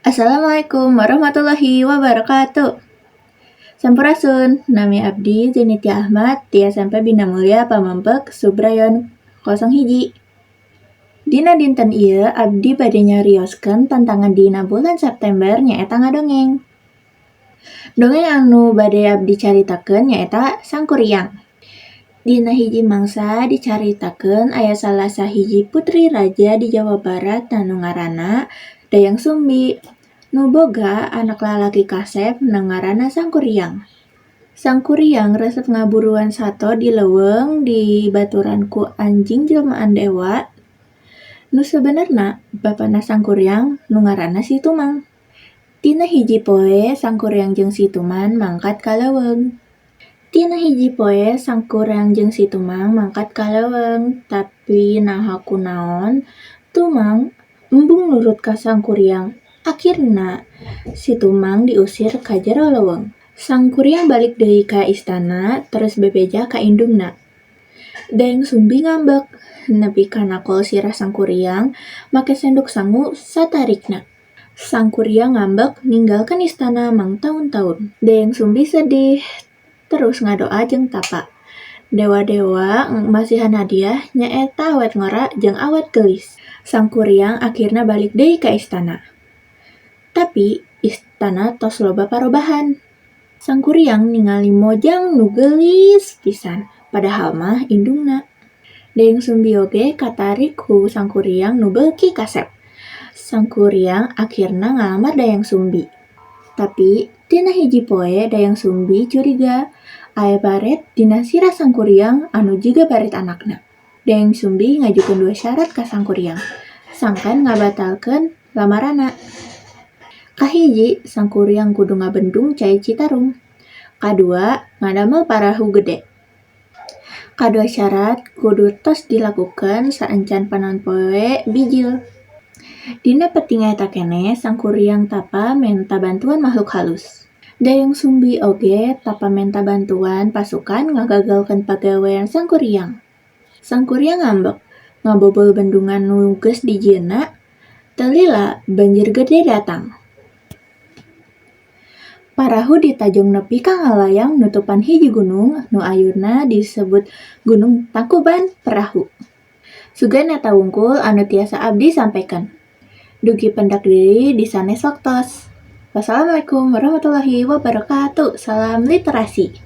Assalamualaikum warahmatullahi wabarakatuh. Sampurasun, nami abdi Zenitia Ahmad ti SMP Bina Mulia Pamempek Subrayon 01. Dina dinten ieu abdi bade nyarioskeun tantangan dina bulan September nyaeta ngadongeng. Dongeng anu bade abdi caritakeun nyaeta Sangkuriang. Dina hiji mangsa dicaritakeun aya salah sahiji putri raja di Jawa Barat anu ngaranna Dayang Sumbi. Nu boga anak lalaki kasep nu ngaranna Sangkuriang. Sangkuriang resep ngaburuan sato di leuweung dibaturan ku anjing jelmaan dewa. Nu sabenerna bapana Sangkuriang nu ngaranna Situmang. Tina hiji poe Sangkuriang jeung Situmang mangkat ka leuweung. Tapi naha kunaon Tumang embung nurut ka Sangkuriang. Akhirna Situmang diusir ka jero leuweung. Sangkuriang balik deui ka istana terus bebeja ka indungna. Dayang Sumbi ngambek nepi kana kol sirah Sangkuriang make sendok sangu satarikna. Sangkuriang ngambek ninggalkeun istana mangtaun-taun. Dayang Sumbi sedih terus ngadoa jeung tapa. Dewa-dewa masihan hadiah nyaeta awet ngora jeung awet gelis. Sangkuriang akhirna balik deui ka istana. Tapi istana tos loba parobahan. Sangkuriang ningali mojang nu geulis pisan, padahal mah indungna. Dayang Sumbi oge katarik ku Sangkuriang nu beuki kasep. Sangkuriang akhirna ngalamar Dayang Sumbi. Tapi tina hiji poe Dayang Sumbi curiga aya baret dina sirah Sangkuriang anu jiga baret anakna. Dayang Sumbi ngajukeun 2 syarat ka Sangkuriang. Sangkan ngabatalkeun lamaranna. Kahiji, Sangkuriang kudu ngabendung Cai Citarum. Kadua, ngadamel parahu gede. Kadua syarat kudu tos dilakukeun saencan panon poe bijil. Dina peti ngaeta keneh Sangkuriang tapa menta bantuan makhluk halus. Dayang Sumbi oge tapa menta bantuan pasukan ngagagalkeun pagawean Sangkuriang. Sangkuriang ngambek ngabobol bendungan nu geus dijieunna, teu lila banjir gede datang. Parahu ditajong nepi ka ngalayang nutupan hiji gunung nu ayeuna disebut Gunung Tangkuban Perahu. Sugan eta wungkul anu tiasa abdi sampaikan. Dugi pendak deui di sanes waktos. Wassalamualaikum warahmatullahi wabarakatuh. Salam literasi.